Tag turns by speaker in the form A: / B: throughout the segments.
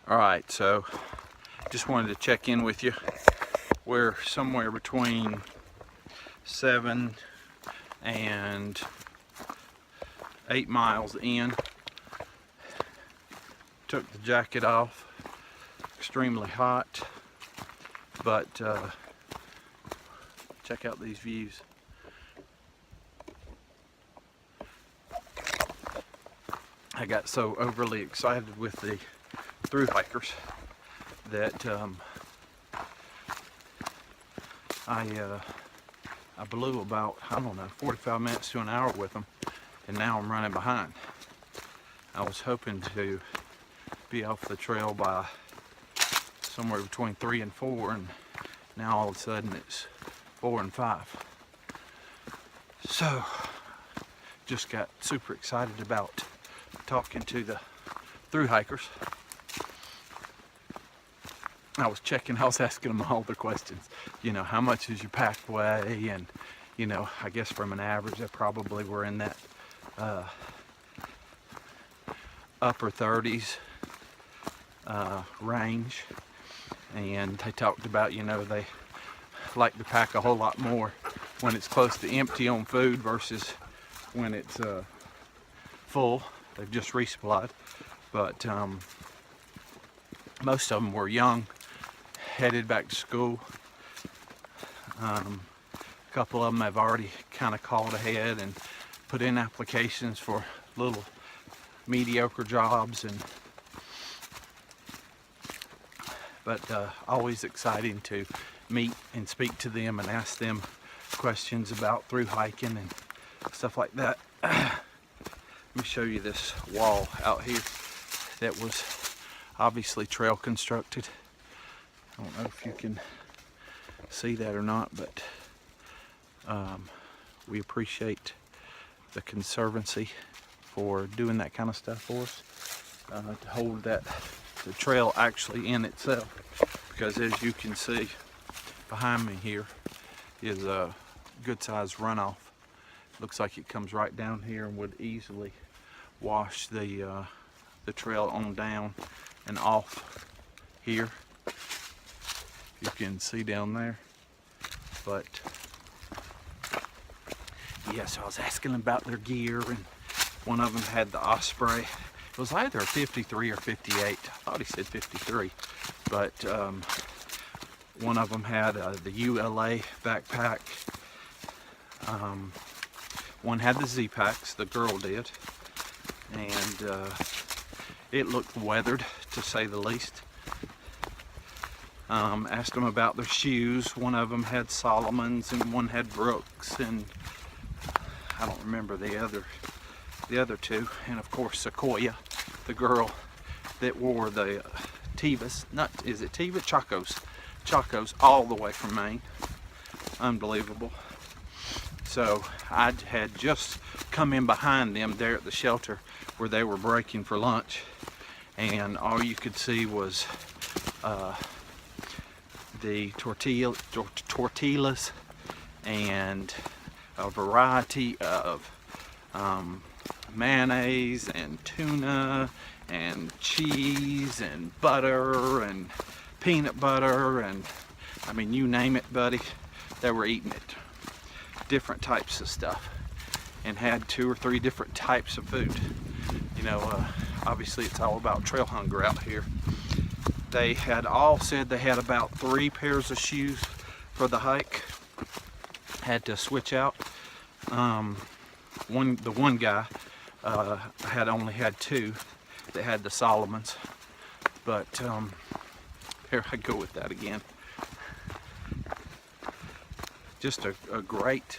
A: Alright, so just wanted to check in with you. We're somewhere between 7 and 8 miles in. Took the jacket off. Extremely hot, but check out these views. I got so overly excited with the thru-hikers that I blew about, I don't know, 45 minutes to an hour with them, and now I'm running behind. I was hoping to be off the trail by somewhere between 3 and 4, and now all of a sudden it's 4 and 5. So just got super excited about talking to the thru-hikers. I was asking them all the questions. You know, how much is your pack weigh? And, you know, I guess from an average, they probably were in that upper 30s range. And they talked about, you know, they like to pack a whole lot more when it's close to empty on food versus when it's full. They've just resupplied. But most of them were young, headed back to school. A couple of them have already kind of called ahead and put in applications for little mediocre jobs, but always exciting to meet and speak to them and ask them questions about through hiking and stuff like that. Let me show you this wall out here that was obviously trail constructed. I don't know if you can see that or not, but we appreciate the Conservancy for doing that kind of stuff for us, to hold the trail actually in itself, because as you can see behind me here is a good sized runoff. Looks like it comes right down here and would easily wash the trail on down and off here. You can see down there. But yeah, so I was asking them about their gear, and one of them had the Osprey. It was either a 53 or 58. I thought he said 53, but one of them had the ULA backpack. One had the Z-Packs, the girl did, and it looked weathered, to say the least. Asked them about their shoes. One of them had Solomon's and one had Brooks, and I don't remember the other two. And of course Sequoia, the girl that wore the Tevas, is it Teva? Chacos all the way from Maine. Unbelievable. So I had just come in behind them there at the shelter where they were breaking for lunch, and all you could see was the tortillas and a variety of mayonnaise and tuna and cheese and butter and peanut butter, and I mean, you name it, buddy, they were eating it. Different types of stuff, and had 2 or 3 different types of food. You know, obviously it's all about trail hunger out here. They had all said they had about 3 pairs of shoes for the hike. Had to switch out. The one guy had only had 2 that had the Solomons, but here I go with that again. Just a great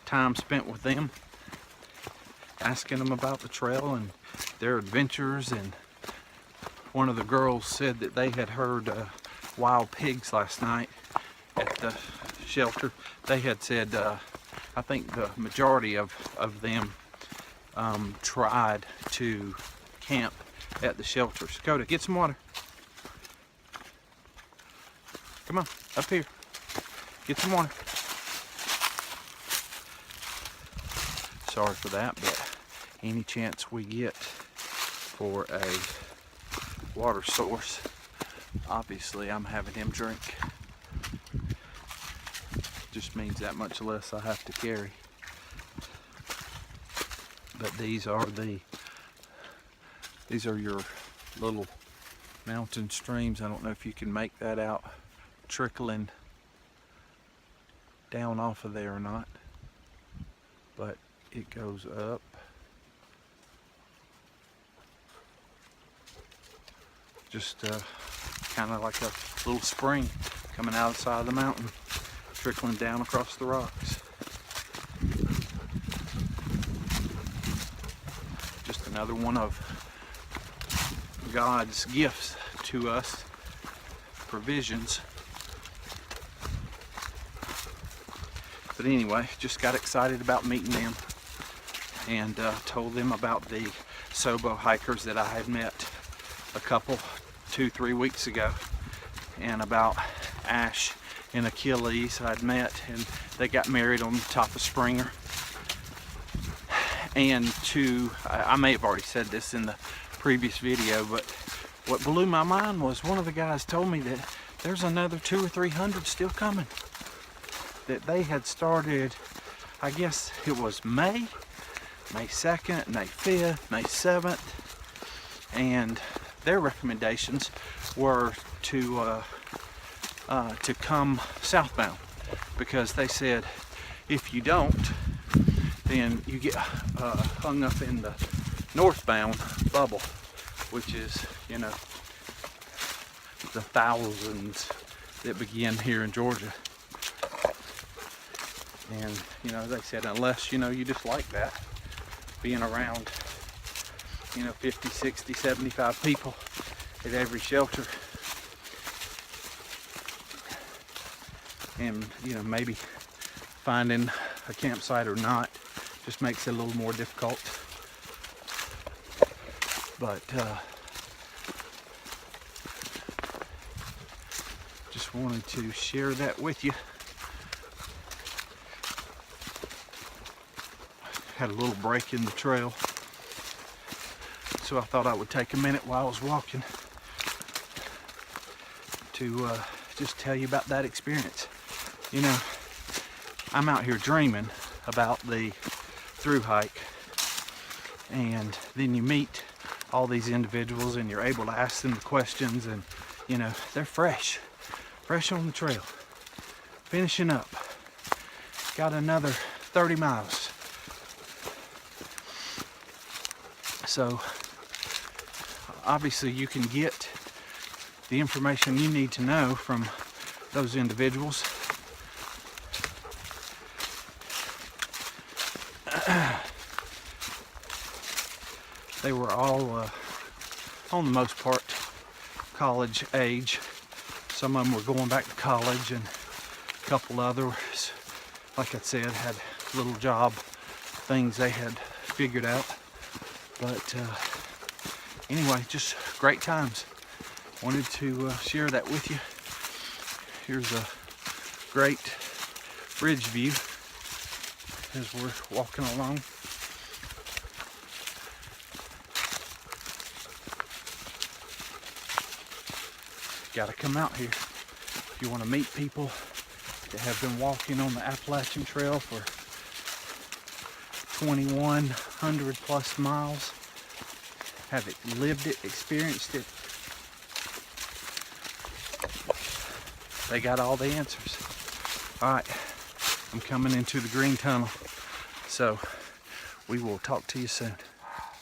A: time spent with them, asking them about the trail and their adventures. And one of the girls said that they had heard wild pigs last night at the shelter. They had said, I think the majority of them tried to camp at the shelters. Dakota, get some water. Come on, up here. Get some water. Sorry for that, but any chance we get for a water source. Obviously, I'm having him drink. Just means that much less I have to carry. But these are your little mountain streams. I don't know if you can make that out trickling down off of there or not, but it goes up. Just kind of like a little spring coming out of the side of the mountain, trickling down across the rocks. Just another one of God's gifts to us, provisions. But anyway, just got excited about meeting them, and told them about the Sobo hikers that I had met a couple, 2-3 weeks ago, and about Ash and Achilles I'd met, and they got married on the top of Springer. And I may have already said this in the previous video, but what blew my mind was one of the guys told me that there's another 200 or 300 still coming. That they had started, I guess it was May 2nd, May 5th, May 7th, and their recommendations were to come southbound, because they said if you don't, then you get hung up in the northbound bubble, which is, you know, the thousands that begin here in Georgia. And, you know, they said unless, you know, you just like that, being around, you know, 50, 60, 75 people at every shelter, and, you know, maybe finding a campsite or not just makes it a little more difficult. But just wanted to share that with you. Had a little break in the trail, so I thought I would take a minute while I was walking to just tell you about that experience. You know, I'm out here dreaming about the through hike, and then you meet all these individuals and you're able to ask them the questions, and you know, they're fresh on the trail, finishing up, got another 30 miles. So obviously you can get the information you need to know from those individuals. They were all, on the most part, college age. Some of them were going back to college, and a couple others, like I said, had little job things they had figured out. But anyway, just great times. Wanted to share that with you. Here's a great bridge view as we're walking along. Got to come out here if you want to meet people that have been walking on the Appalachian Trail for 2,100 plus miles, have lived it, experienced it. They got all the answers. All right, I'm coming into the green tunnel, so we will talk to you soon.